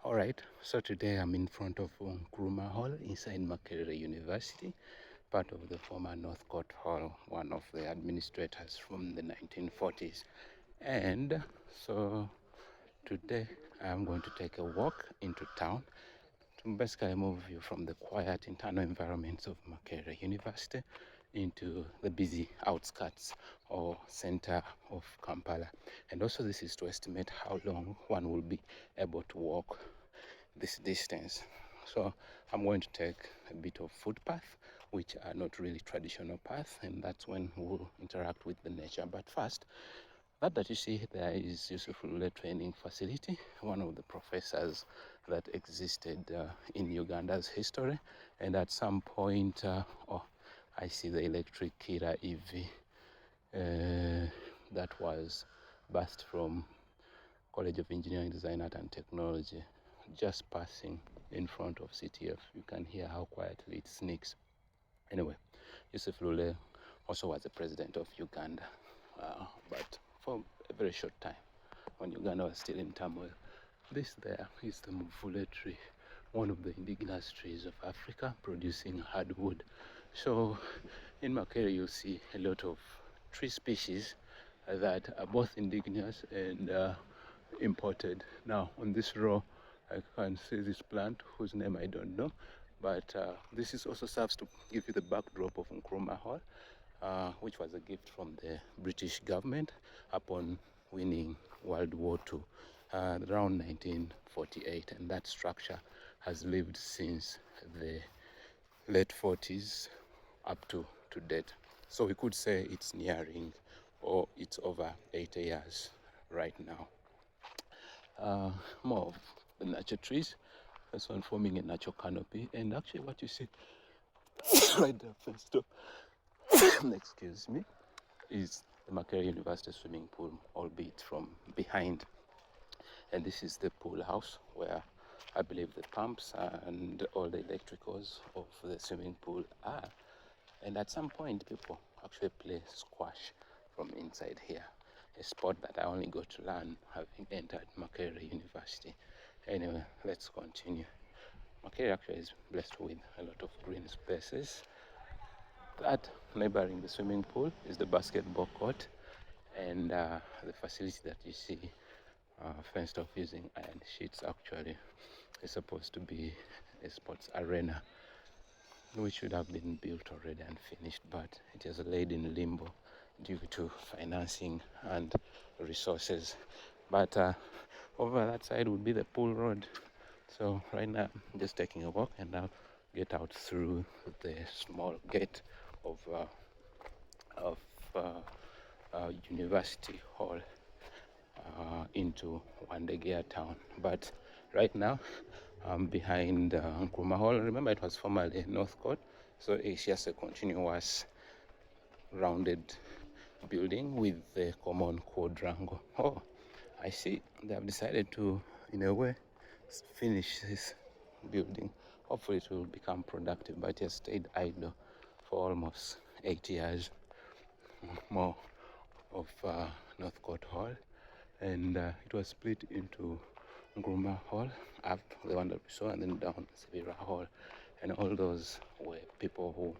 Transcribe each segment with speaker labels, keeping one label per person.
Speaker 1: All right, so today I'm in front of Nkrumah Hall inside Makerere University, part of the former Northcote Hall, one of the administrators from the 1940s. And so today I'm going to take a walk into town to basically move you from the quiet internal environments of Makerere University into the busy outskirts or center of Kampala. And also this is to estimate how long one will be able to walk this distance. So I'm going to take a bit of footpath, which are not really traditional paths, and that's when we'll interact with the nature. But first, that you see there is Yusuf Lule Training Facility, one of the professors that existed in Uganda's history. And at some point, I see the electric Kira EV that was birthed from College of Engineering, Design, Art and Technology, just passing in front of CTF. You can hear how quietly it sneaks. Anyway, Yusuf Lule also was the president of Uganda, but for a very short time when Uganda was still in turmoil. This there is the Mvule tree, one of the indigenous trees of Africa, producing hardwood. So in Makerere you'll see a lot of tree species that are both indigenous and imported. Now on this row I can see this plant whose name I don't know, but this is also serves to give you the backdrop of Nkrumah Hall, which was a gift from the British government upon winning World War II around 1948, and that structure has lived since the late 40s up to date. So we could say it's nearing or it's over 80 years right now. More of the nature trees, this one forming a natural canopy, and actually what you see right there first up, excuse me, is the Makerere University swimming pool, albeit from behind. And this is the pool house where I believe the pumps and all the electricals of the swimming pool are. And at some point people actually play squash from inside here, a sport that I only got to learn having entered Makerere University. Anyway, let's continue. Makerere actually is blessed with a lot of green spaces. That neighboring the swimming pool is the basketball court, and the facility that you see fenced off using iron sheets actually is supposed to be a sports arena, which should have been built already and finished, but it is laid in limbo due to financing and resources. But over that side would be the pool road. So right now I'm just taking a walk, and I'll get out through the small gate of University Hall into Wandegea town. But right now I'm behind Nkrumah Hall. Remember, it was formerly Northcote, so it's just a continuous rounded building with the common quadrangle. Oh, I see they have decided to, in a way, finish this building. Hopefully it will become productive, but it has stayed idle for almost 8 years. More of Northcote Hall, and it was split into Nkrumah Hall, up the one that we saw, and then down Severa Hall, and all those were people who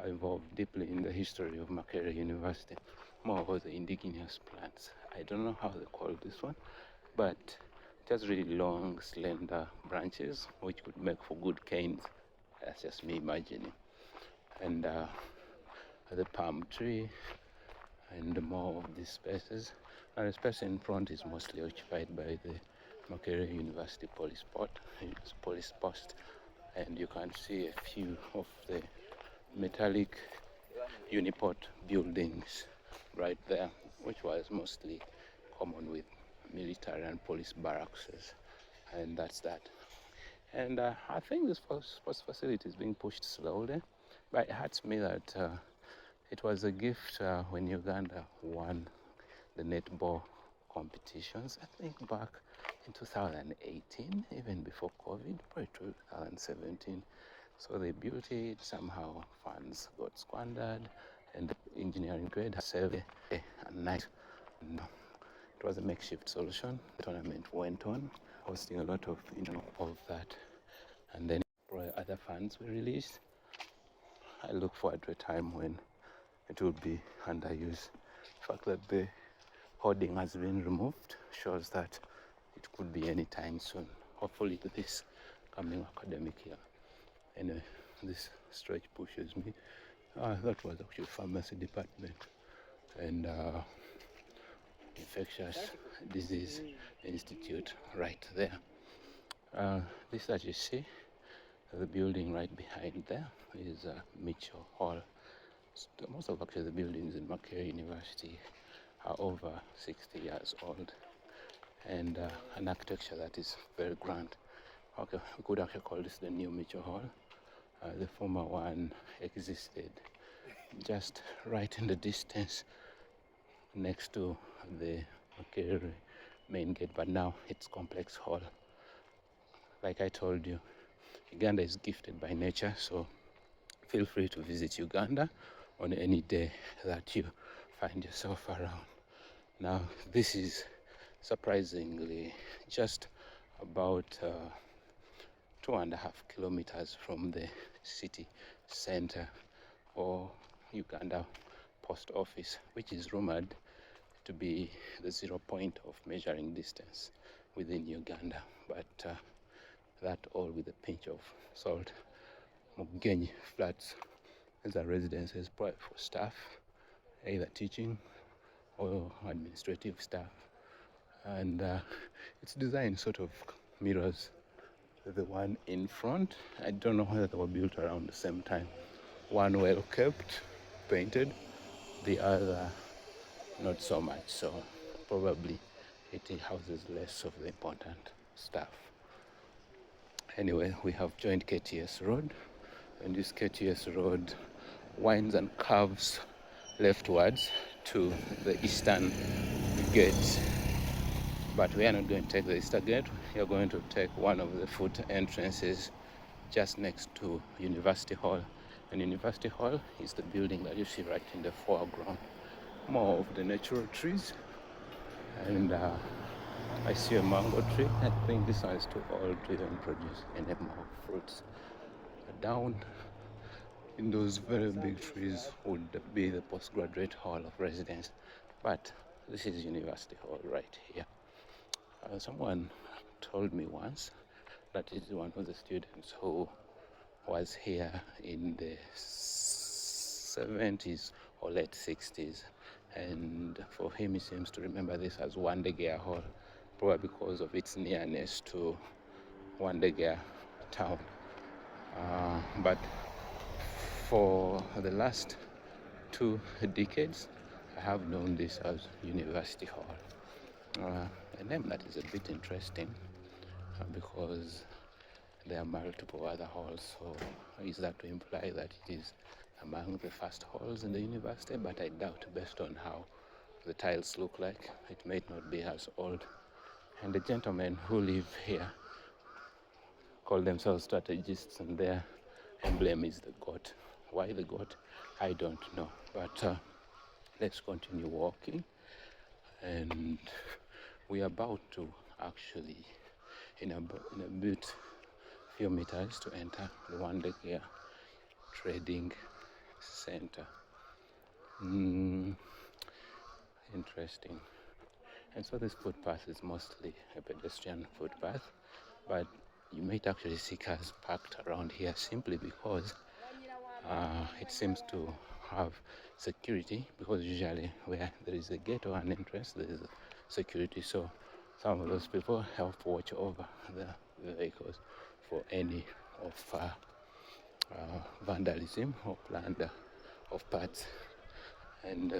Speaker 1: are involved deeply in the history of Makerere University. More about the indigenous plants. I don't know how they call this one, but it has really long, slender branches which could make for good canes. That's just me imagining. And the palm tree, and more of these spaces. And the space in front is mostly occupied by the Makerere University police post, and you can see a few of the metallic uniport buildings right there, which was mostly common with military and police barracks, and that's that. And I think this sports facility is being pushed slowly, but it hurts me that it was a gift when Uganda won the netball competitions, I think back in 2018, even before COVID, probably 2017. So they built it, somehow funds got squandered, and the engineering grade has saved a night. And it was a makeshift solution. The tournament went on hosting a lot of of that. And then probably other funds were released. I look forward to a time when it will be underused. The fact that the hoarding has been removed shows that it could be any time soon, hopefully this coming academic year. Anyway, this stretch pushes me. That was actually pharmacy department and infectious disease institute right there. This, as you see, the building right behind there is Mitchell Hall. Most of actually the buildings in Makerere University are over 60 years old, and an architecture that is very grand. Okay, we could actually call this the new Mitchell Hall. The former one existed just right in the distance next to the Makerere main gate, but now it's complex hall. Like I told you, Uganda is gifted by nature, so feel free to visit Uganda on any day that you find yourself around. Now, this is surprisingly just about 2.5 kilometers from the city center or Uganda post office, which is rumored to be the 0 point of measuring distance within Uganda, but that all with a pinch of salt. Mugenyi flats as a residences for staff, either teaching or administrative staff, and it's designed sort of mirrors the one in front. I don't know whether they were built around the same time. One well kept, painted, the other not so much, so probably it houses less of the important stuff. Anyway, we have joined KTS Road, and this KTS Road winds and curves leftwards to the eastern gate. But we are not going to take the eastern gate. We are going to take one of the foot entrances just next to University Hall. And University Hall is the building that you see right in the foreground. More of the natural trees. And I see a mango tree. I think this one is too old to even produce any more fruits. Down in those very big trees would be the postgraduate hall of residence. But this is University Hall right here. Someone told me once that is one of the students who was here in the 70s or late 60s, and for him he seems to remember this as Wandegea Hall, probably because of its nearness to Wandegea town. But for the last 2 decades I have known this as University Hall. A name that is a bit interesting because there are multiple other halls, so is that to imply that it is among the first halls in the university? But I doubt, based on how the tiles look like, it may not be as old. And the gentlemen who live here call themselves strategists, and their emblem is the goat. Why the goat? I don't know, but let's continue walking, and we are about to actually in a bit few meters to enter the Wandegea Trading Center. Interesting. And so this footpath is mostly a pedestrian footpath, but you might actually see cars parked around here simply because it seems to have security, because usually where there is a gate or an entrance there is security, so some of those people help watch over the vehicles for any of vandalism or plunder of parts. And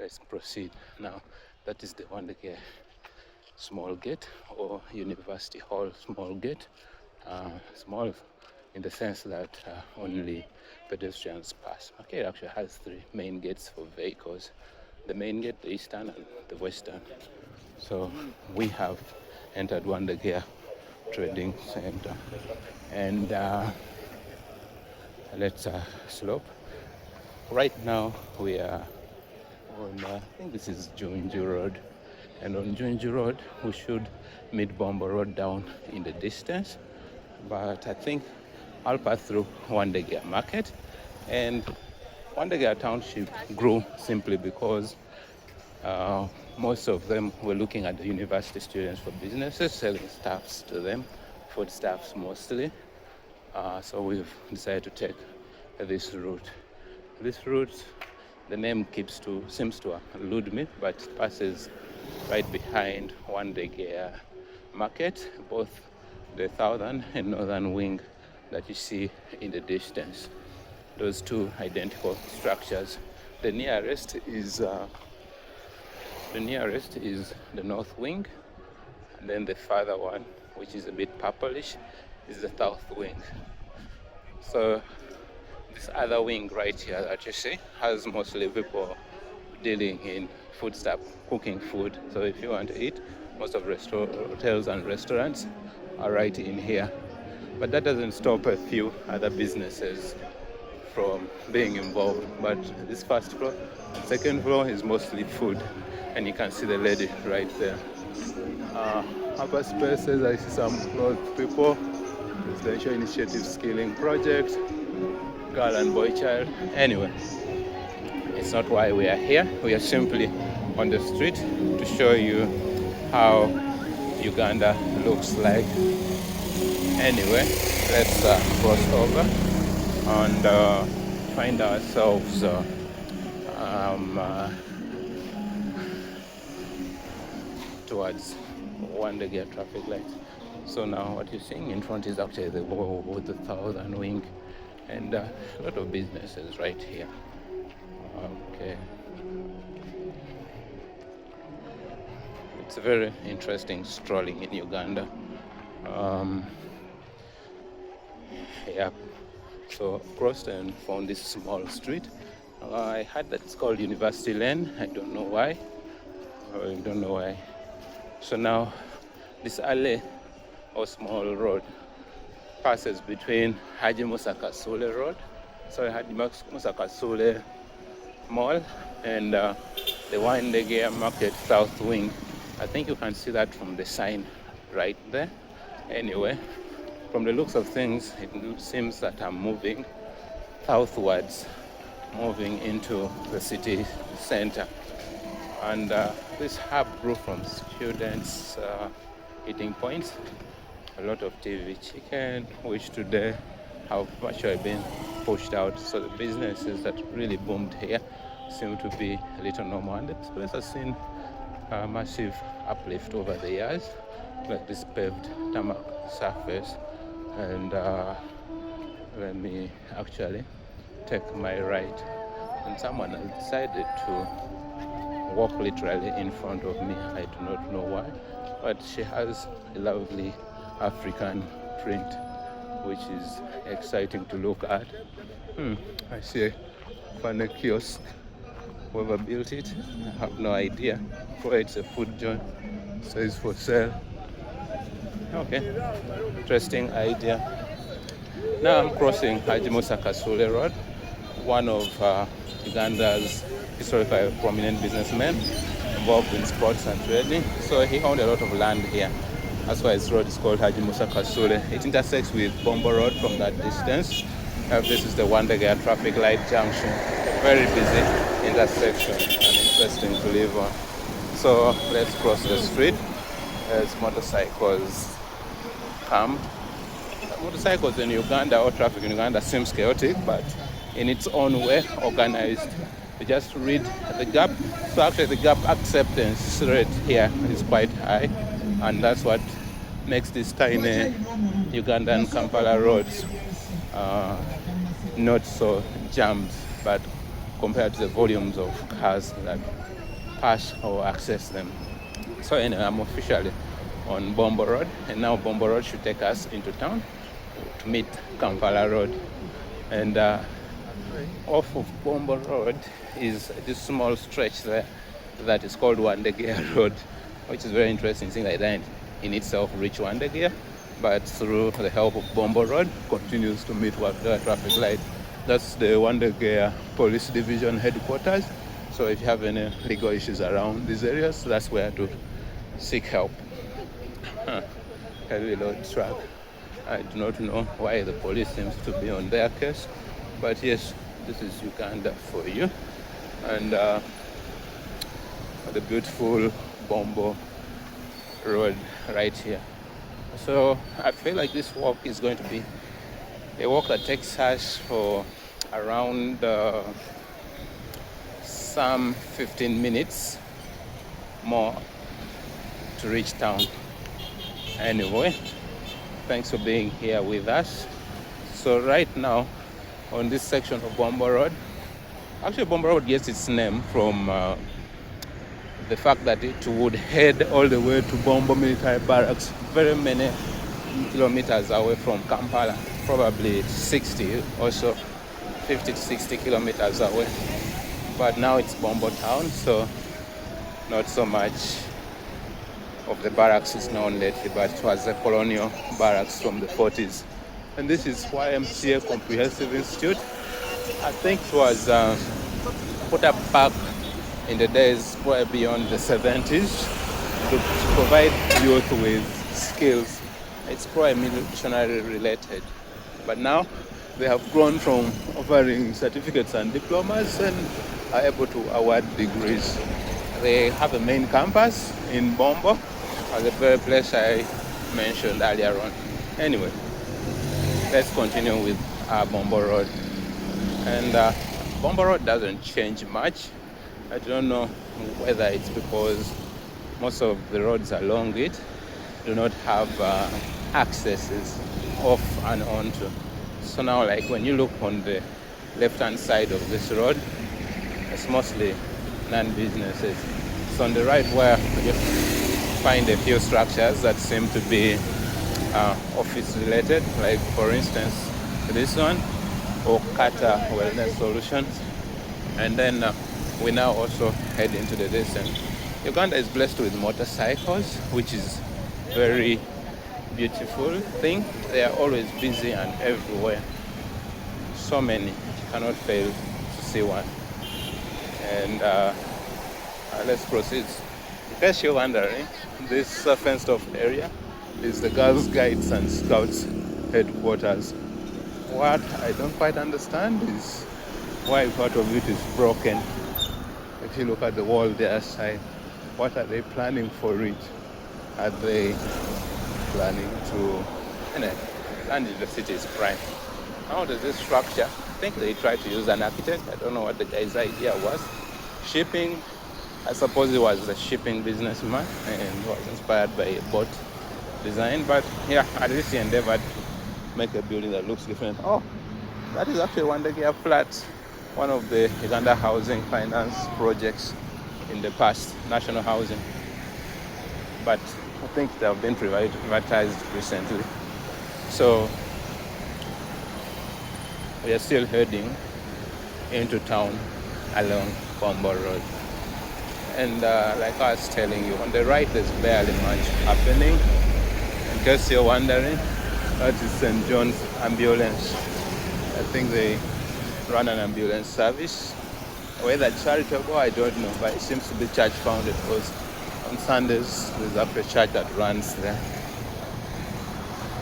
Speaker 1: let's proceed now. That is the Wandegea small gate, or University Hall small gate. Small in the sense that only pedestrians pass. Okay, it actually has 3 main gates for vehicles: the main gate, the eastern, and the western. So we have entered Wandegea Trading Center, and let's slope. Right now we are on, I think this is Junju Road, and on Junju Road we should meet Bombo Road down in the distance. But I think I'll pass through Wandegea Market. And Wandegea Township grew simply because most of them were looking at the university students for businesses, selling stuffs to them, foodstuffs mostly. So we've decided to take this route. This route, the name seems to elude me, but it passes right behind Wandegea Market, both the southern and northern wing that you see in the distance. Those two identical structures. The nearest is the north wing, and then the farther one, which is a bit purplish, is the south wing. So this other wing right here that you see has mostly people dealing in food stuff, cooking food. So if you want to eat, most of hotels and restaurants are right in here. But that doesn't stop a few other businesses from being involved. But this first floor, second floor is mostly food, and you can see the lady right there. Upper spaces, I see some clothes people, residential initiative skilling project, girl and boy child. Anyway, it's not why we are here. We are simply on the street to show you how Uganda looks like. Anyway, let's cross over and find ourselves towards Wandegea traffic light. So now what you're seeing in front is actually the wall with the southern wing, and a lot of businesses right here. Okay. It's very interesting strolling in Uganda. Yeah. So crossed and found this small street. I heard that it's called University Lane. I don't know why. So now this alley or small road passes between Haji Musa Kasule Road, Haji Musa Kasule Mall, and the Wandegea Market South Wing. I think you can see that from the sign right there. Anyway, from the looks of things, it seems that I'm moving southwards, moving into the city center. And this hub grew from students' eating points. A lot of TV chicken, which today have actually been pushed out. So the businesses that really boomed here seem to be a little normal. And this place has seen a massive uplift over the years, like this paved tarmac surface. And let me actually take my right. And someone decided to walk literally in front of me. I do not know why, but she has a lovely African print, which is exciting to look at. I see a funny kiosk. Whoever built it, I have no idea. Probably it's a food joint. Says for sale. Okay, interesting idea. Now I'm crossing Haji Musa Kasule Road, one of Uganda's historically prominent businessmen involved in sports and trading. So he owned a lot of land here. That's why his road is called Haji Musa Kasule. It intersects with Bombo Road from that distance. This is the Wandegea traffic light junction. Very busy intersection and interesting to live on. So let's cross the street as motorcycles come. Motorcycles in Uganda, or traffic in Uganda, seems chaotic, but in its own way organized. You just read the gap. So actually the gap acceptance rate here is quite high, and that's what makes these tiny Ugandan Kampala roads not so jammed, but compared to the volumes of cars that pass or access them. So anyway, I'm officially on Bombo Road, and now Bombo Road should take us into town to meet Kampala Road. And off of Bombo Road is this small stretch there that is called Wandegea Road, which is very interesting. Thing like that in itself reach Wandegea, but through the help of Bombo Road continues to meet Wandegea traffic light. That's the Wandegea Police Division headquarters. So if you have any legal issues around these areas, that's where to seek help. Heavy load truck. I do not know why the police seems to be on their case, but yes, this is Uganda for you. And the beautiful Bombo road right here. So I feel like this walk is going to be a walk that takes us for around some 15 minutes more to reach town. Anyway, thanks for being here with us. So right now on this section of Bombo Road, actually Bombo Road gets its name from the fact that it would head all the way to Bombo Military Barracks, very many kilometers away from Kampala, probably 60 or so, 50 to 60 kilometers away. But now it's Bombo town, so not so much of the barracks is known lately, but it was a colonial barracks from the 40s. And this is YMCA Comprehensive Institute. I think it was put up back in the days way beyond the 70s to provide youth with skills. It's probably military related, but now they have grown from offering certificates and diplomas and are able to award degrees. They have a main campus in Bombo, at the very place I mentioned earlier on. Anyway, let's continue with Bombo Road. And Bombo Road doesn't change much. I don't know whether it's because most of the roads along it do not have accesses off and onto. So now, like when you look on the left-hand side of this road, it's mostly non-businesses. So on the right, where you find a few structures that seem to be office related, like for instance this one, or Kata Wellness Solutions. And then we now also head into the distance. Uganda is blessed with motorcycles, which is very beautiful thing. They are always busy and everywhere. So many, you cannot fail to see one. And let's proceed. In case you're wondering, this fenced off area is the Girls Guides and Scouts headquarters. What I don't quite understand is why part of it is broken. If you look at the wall there side, what are they planning for it? Are they planning to land in the city's prime? How does this structure? I think they tried to use an architect. I don't know what the guy's idea was. Shipping, I suppose he was a shipping businessman and was inspired by a boat design. But yeah, at least he endeavored to make a building that looks different. Oh, that is actually Wandegia Flats, one of the Uganda housing finance projects in the past, national housing. But I think they have been privatized recently. So we are still heading into town along Bombo Road. And like I was telling you, on the right there's barely much happening. In case you're wondering, that is St. John's Ambulance. I think they run an ambulance service. Whether charitable, I don't know, but it seems to be church founded because on Sundays there's actually a church that runs there.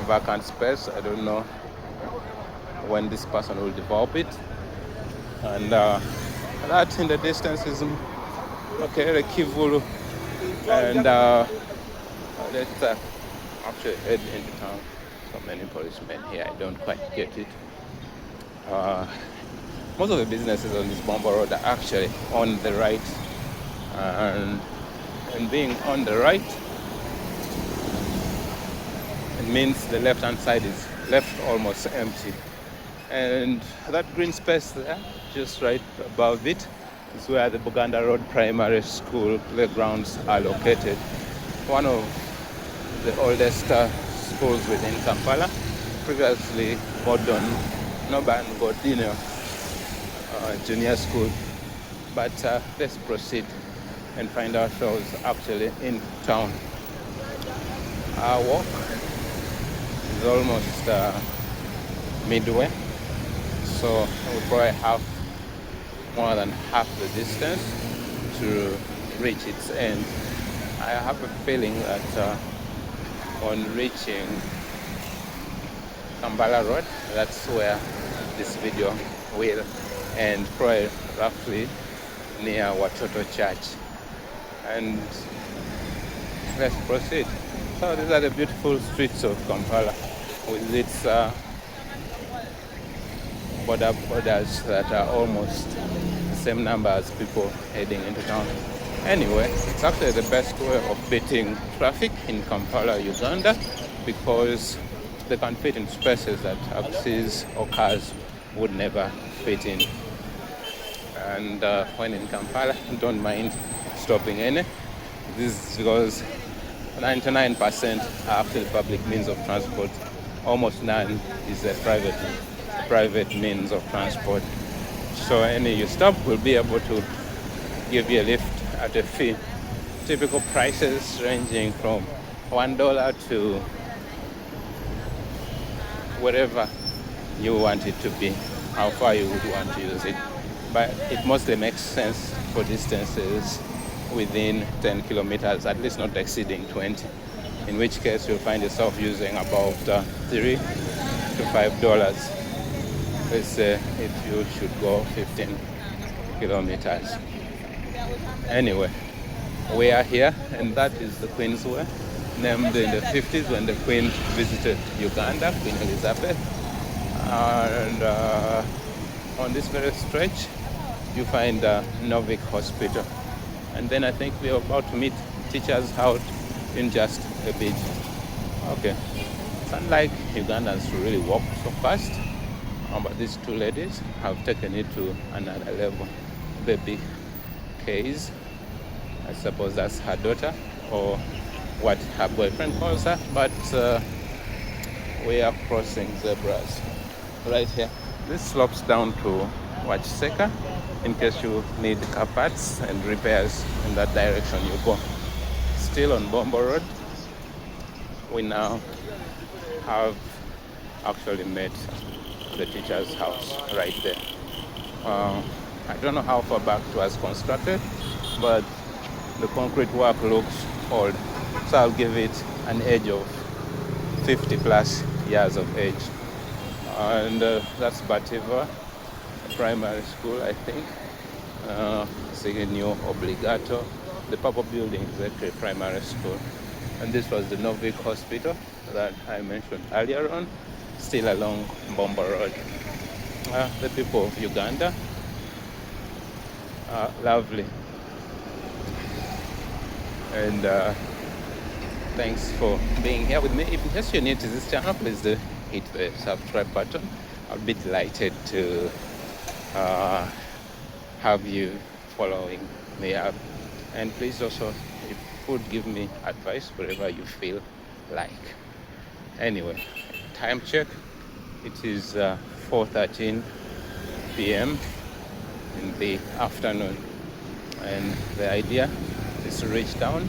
Speaker 1: Vacant space, I don't know when this person will develop it. And that in the distance is Makerere Kivulu. And let's actually head into town. So many policemen here, I don't quite get it. Most of the businesses on this Bombo Road are actually on the right. And being on the right, it means the left-hand side is left almost empty. And that green space there, just right above it, is where the Buganda Road Primary School playgrounds are located. One of the oldest schools within Kampala, previously Modern Noban Godino Junior School. But let's proceed and find ourselves actually in town. Our walk is almost midway, so we probably have more than half the distance to reach its end. I have a feeling that on reaching Kampala Road, that's where this video will end, probably roughly near Watoto Church. And let's proceed. So these are the beautiful streets of Kampala with its borders that are almost the same number as people heading into town. Anyway, it's actually the best way of beating traffic in Kampala, Uganda, because they can fit in spaces that taxis or cars would never fit in. And when in Kampala, don't mind stopping any. This is because 99% are actually public means of transport. Almost none is a private means of transport. So any you stop will be able to give you a lift at a fee. Typical prices ranging from $1 to whatever you want it to be, how far you would want to use it. But it mostly makes sense for distances within 10 kilometers, at least not exceeding 20, in which case you'll find yourself using about $3 to $5. Let's say if you should go 15 kilometers. Anyway, we are here, and that is the Queen's Way, named in the 50s when the Queen visited Uganda, Queen Elizabeth. And on this very stretch, you find Novick Hospital. And then I think we are about to meet teachers out in just a bit. Okay, it's unlike Ugandans to really walk so fast, but these two ladies have taken it to another level. Baby Case, I suppose that's her daughter, or what her boyfriend calls her, but we are crossing zebras right here. This slopes down to Wachiseka in case you need car parts and repairs in that direction you go. Still on Bombo Road, we now have actually met the teacher's house right there. I don't know how far back it was constructed, but the concrete work looks old, so I'll give it an age of 50 plus years of age. And that's Bativa Primary School, I think. New Obligato. The purple building is actually primary school. And this was the Novick Hospital that I mentioned earlier on, still along Bombo Road. The people of Uganda are lovely. And thanks for being here with me. If in case you're new to this channel, please do hit the subscribe button. I'll be delighted to have you following me up. And please also, if you could give me advice wherever you feel like. Anyway, time check. It is 4:13 p.m. in the afternoon. And the idea is to reach down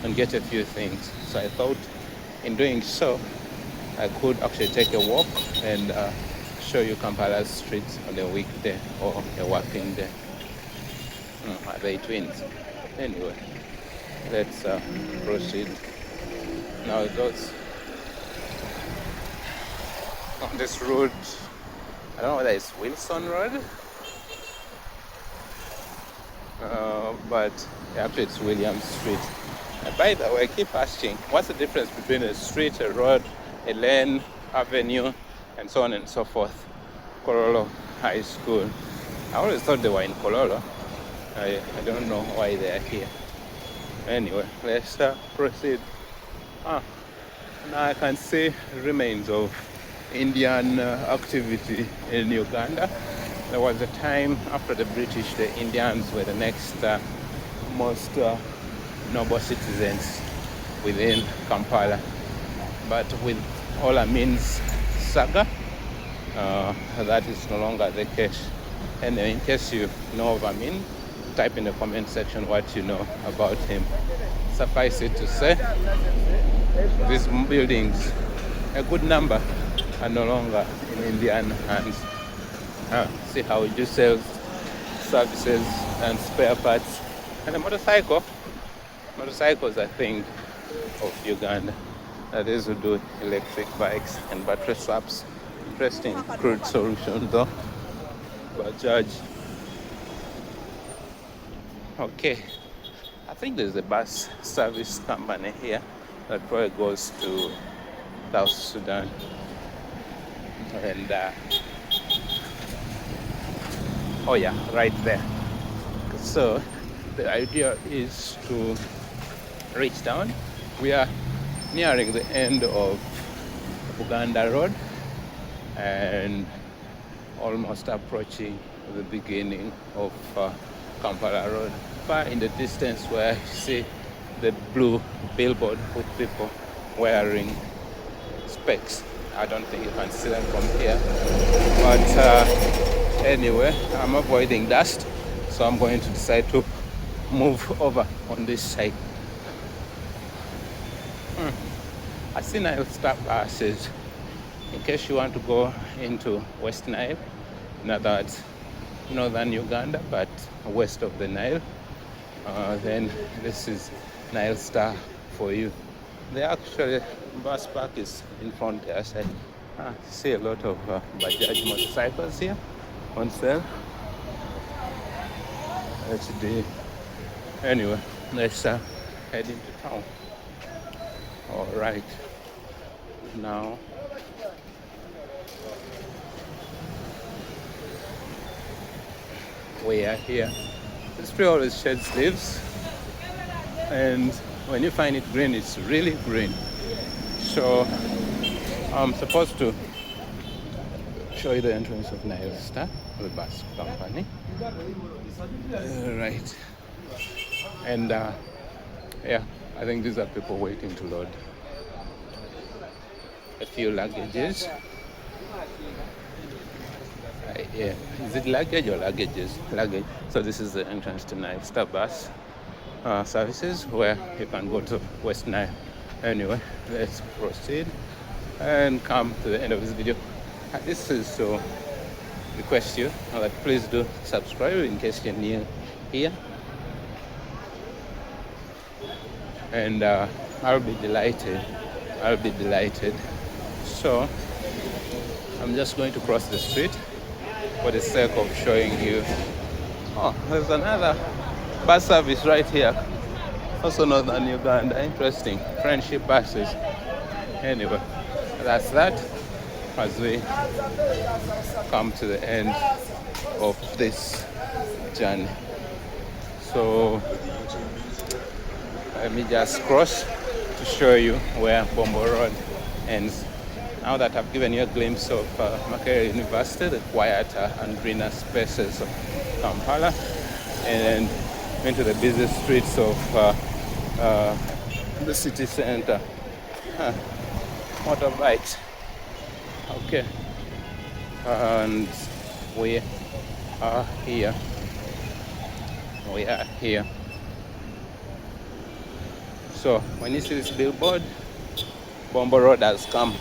Speaker 1: and get a few things. So I thought in doing so, I could actually take a walk and show you Kampala's streets on a weekday or a working day. Are they twins? Anyway, let's proceed. Now those on this road, I don't know whether it's Wilson Road, but actually it's William Street. And by the way, I keep asking, what's the difference between a street, a road, a lane, avenue, and so on and so forth? Kololo High School. I always thought they were in Kololo. I don't know why they are here. Anyway, let's proceed. Now I can see remains of Indian activity in Uganda. There was a time after the British, the Indians were the next most noble citizens within Kampala. But with all Amin's saga, that is no longer the case. And in case you know of Amin, type in the comment section what you know about him. Suffice it to say, these buildings, a good number, are no longer in Indian hands. See how it just sells services and spare parts, and a motorcycles, I think, of Uganda. That is, who do electric bikes and battery swaps. Interesting crude solution though. Bajaj. Okay, I think there's a bus service company here that probably goes to South Sudan, and oh yeah, right there. So the idea is to reach down. We are nearing the end of Uganda Road and almost approaching the beginning of Kampala Road. Far in the distance, where you see the blue billboard with people wearing specs. I don't think you can see them from here, but anyway, I'm avoiding dust, so I'm going to decide to move over on this side. I see Nile Star buses in case you want to go into West Nile, in other words, northern Uganda, but west of the Nile. Then this is Nile Star for you. The actual bus park is in front there. So I see a lot of Bajaj motorcycles here on sale. HD. Anyway, let's head into town. All right. Now we are here. This tree always sheds leaves, and when you find it green, it's really green. So I'm supposed to show you the entrance of Nile Star, the bus company. Right. And yeah, I think these are people waiting to load a few luggages. Yeah, is it luggage or luggages? Luggage. So this is the entrance to Nile Star bus services, where you can go to West Nile. Anyway, let's proceed and come to the end of this video. This is to request you that please do subscribe in case you're new here, and I'll be delighted. So I'm just going to cross the street for the sake of showing you. Oh, there's another bus service right here, also northern Uganda. Interesting. Friendship buses. Anyway, that's that as we come to the end of this journey. So let me just cross to show you where Bombo Road ends. Now that I've given you a glimpse of Makerere University, the quieter and greener spaces of Kampala, and into the busy streets of the city center. Motorbikes. Okay. And we are here. So when you see this billboard, Bombo Road has come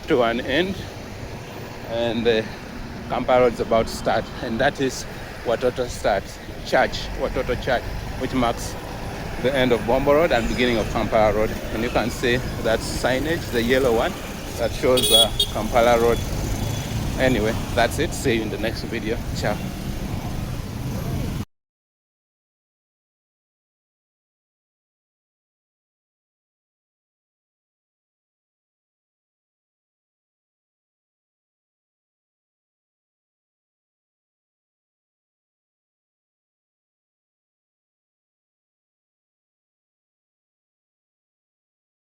Speaker 1: to an end, and the Kampala Road is about to start, and that is Watoto Church, which marks the end of Bombo Road and beginning of Kampala Road. And you can see that signage, the yellow one, that shows Kampala Road. Anyway, that's it. See you in the next video. Ciao.